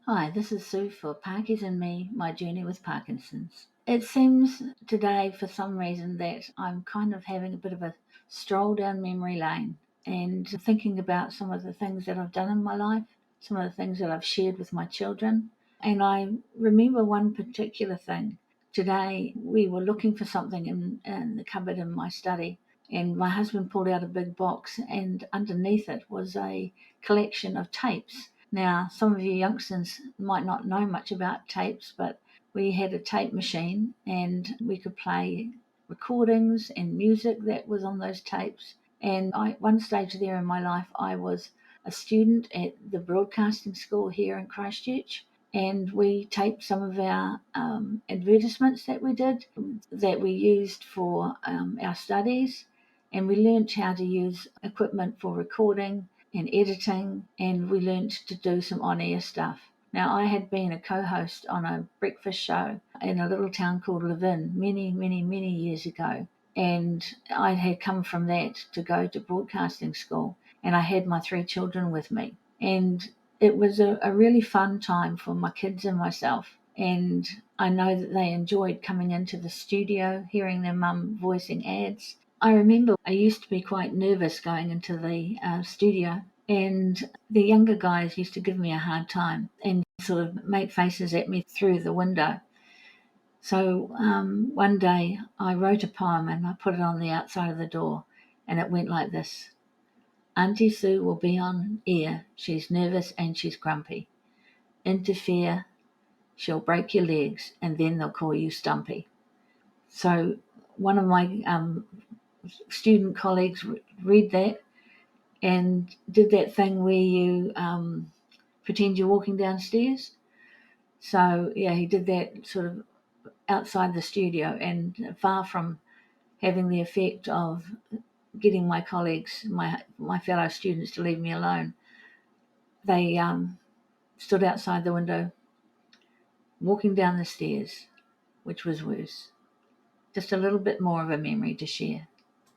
Hi, this is Sue for Parkies and Me, My Journey with Parkinson's. It seems today, for some reason, that I'm kind of having a bit of a stroll down memory lane and thinking about some of the things that I've done in my life, some of the things that I've shared with my children. And I remember one particular thing. Today, we were looking for something in the cupboard in my study, and my husband pulled out a big box, and underneath it was a collection of tapes. Now, some of you youngsters might not know much about tapes, but we had a tape machine and we could play recordings and music that was on those tapes. And one stage there in my life, I was a student at the broadcasting school here in Christchurch, and we taped some of our advertisements that we did, that we used for our studies, and we learnt how to use equipment for recording and editing, and we learnt to do some on-air stuff. Now, I had been a co-host on a breakfast show in a little town called Levin many, many, many years ago, and I had come from that to go to broadcasting school, and I had my 3 children with me, and it was a really fun time for my kids and myself. And I know that they enjoyed coming into the studio, hearing their mum voicing ads. I remember I used to be quite nervous going into the studio, and the younger guys used to give me a hard time and sort of make faces at me through the window. So one day I wrote a poem and I put it on the outside of the door, and it went like this: Auntie Sue will be on air. She's nervous and she's grumpy. Interfere, she'll break your legs, and then they'll call you Stumpy. So one of my student colleagues read that and did that thing where you pretend you're walking downstairs. So yeah, he did that sort of outside the studio, and far from having the effect of getting my colleagues, my fellow students, to leave me alone, they stood outside the window, walking down the stairs, which was worse. Just a little bit more of a memory to share.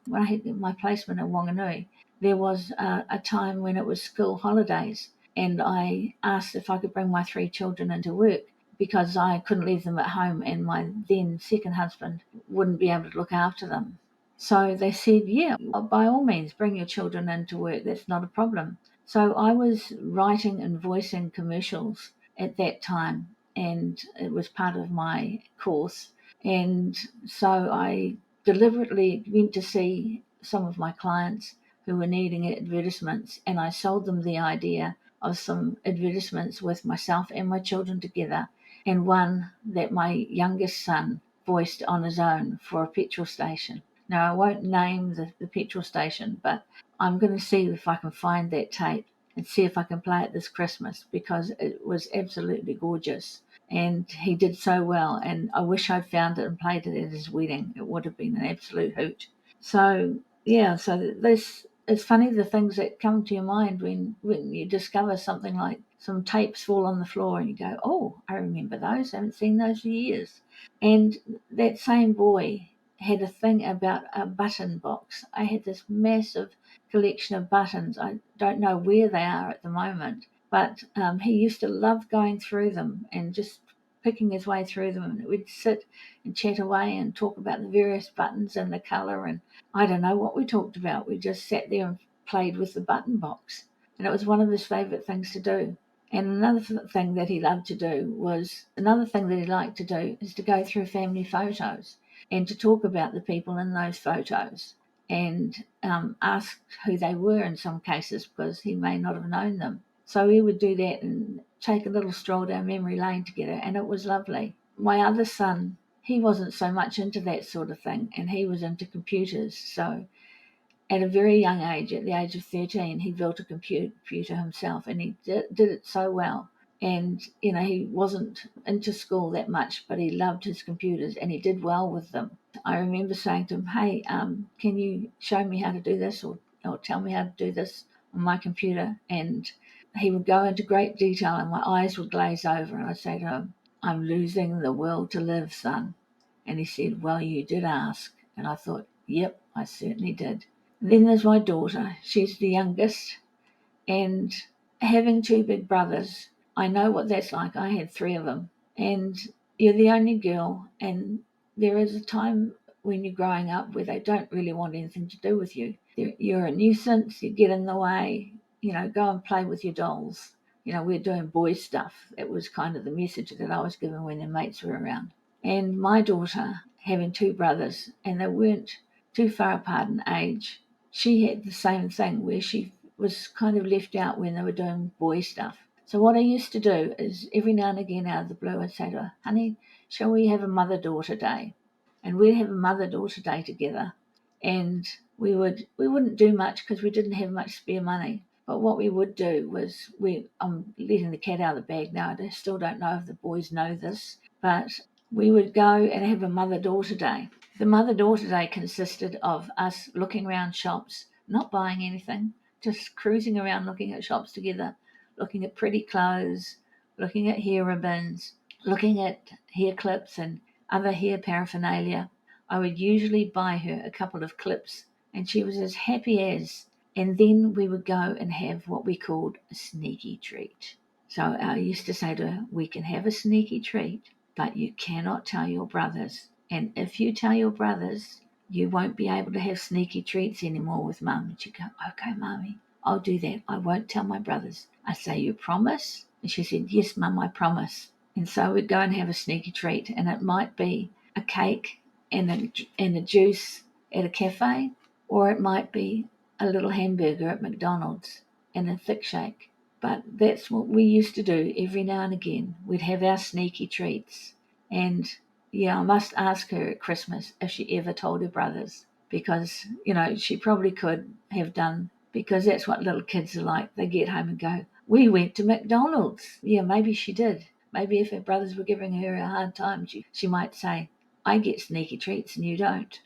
When I had my placement at Wanganui, there was a time when it was school holidays, and I asked if I could bring my 3 children into work because I couldn't leave them at home, and my then second husband wouldn't be able to look after them. So they said, yeah, by all means, bring your children into work. That's not a problem. So I was writing and voicing commercials at that time, and it was part of my course. And so I deliberately went to see some of my clients who were needing advertisements, and I sold them the idea of some advertisements with myself and my children together, and one that my youngest son voiced on his own for a petrol station. Now, I won't name the petrol station, but I'm going to see if I can find that tape and see if I can play it this Christmas, because it was absolutely gorgeous. And he did so well, and I wish I'd found it and played it at his wedding. It would have been an absolute hoot. So yeah, so this it's funny, the things that come to your mind when you discover something like some tapes fall on the floor and you go, oh, I remember those. I haven't seen those for years. And that same boy had a thing about a button box. I had this massive collection of buttons. I don't know where they are at the moment, but he used to love going through them and just picking his way through them. And we'd sit and chat away and talk about the various buttons and the colour, and I don't know what we talked about. We just sat there and played with the button box, and it was one of his favourite things to do. And thing that he loved to do was another thing that he liked to do is to go through family photos and to talk about the people in those photos, and ask who they were in some cases, because he may not have known them. So we would do that and take a little stroll down memory lane together, and it was lovely. My other son, he wasn't so much into that sort of thing, and he was into computers. So at a very young age, at the age of 13, he built a computer himself, and he did it so well. And, he wasn't into school that much, but he loved his computers and he did well with them. I remember saying to him, hey, can you show me how to do this, or tell me how to do this on my computer? And he would go into great detail, and my eyes would glaze over, and I'd say to him, I'm losing the will to live, son. And he said, well, you did ask. And I thought, yep, I certainly did. Then there's my daughter. She's the youngest, and having 2 big brothers, I know what that's like. I had 3 of them. And you're the only girl, and there is a time when you're growing up where they don't really want anything to do with you. You're a nuisance, you get in the way, go and play with your dolls. We're doing boy stuff. It was kind of the message that I was given when their mates were around. And my daughter, having 2 brothers, and they weren't too far apart in age, she had the same thing where she was kind of left out when they were doing boy stuff. So what I used to do is every now and again out of the blue, I'd say to her, honey, shall we have a mother-daughter day? And we'd have a mother-daughter day together. And we wouldn't do much because we didn't have much spare money. But what we would do was I'm letting the cat out of the bag now. I still don't know if the boys know this, but we would go and have a mother-daughter day. The mother-daughter day consisted of us looking around shops, not buying anything, just cruising around looking at shops together, looking at pretty clothes, looking at hair ribbons, looking at hair clips and other hair paraphernalia. I would usually buy her a couple of clips, and she was as happy as. And then we would go and have what we called a sneaky treat. So I used to say to her, we can have a sneaky treat, but you cannot tell your brothers. And if you tell your brothers, you won't be able to have sneaky treats anymore with Mum. And she'd go, okay, Mummy, I'll do that. I won't tell my brothers. I say, you promise? And she said, yes, Mum, I promise. And so we'd go and have a sneaky treat, and it might be a cake and a juice at a cafe, or it might be a little hamburger at McDonald's and a thick shake. But that's what we used to do every now and again. We'd have our sneaky treats. And yeah, I must ask her at Christmas if she ever told her brothers, because, she probably could have done, because that's what little kids are like. They get home and go, we went to McDonald's. Yeah, maybe she did. Maybe if her brothers were giving her a hard time, she might say, I get sneaky treats and you don't.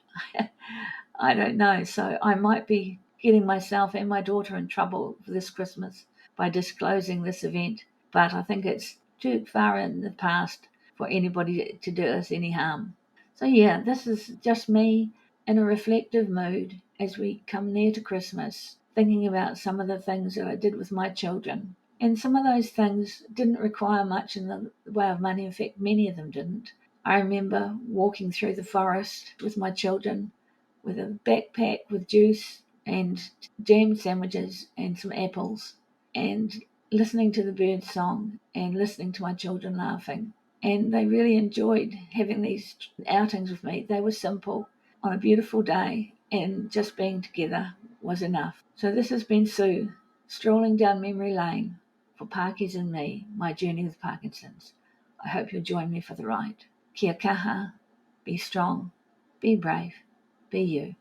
I don't know. So I might be getting myself and my daughter in trouble this Christmas by disclosing this event. But I think it's too far in the past for anybody to do us any harm. So yeah, this is just me in a reflective mood as we come near to Christmas, thinking about some of the things that I did with my children. And some of those things didn't require much in the way of money. In fact, many of them didn't. I remember walking through the forest with my children with a backpack with juice and jam sandwiches and some apples, and listening to the bird song and listening to my children laughing. And they really enjoyed having these outings with me. They were simple on a beautiful day, and just being together was enough. So this has been Sue, strolling down memory lane for Parkies and me, my journey with Parkinson's. I hope you'll join me for the ride. Kia kaha, be strong, be brave, be you.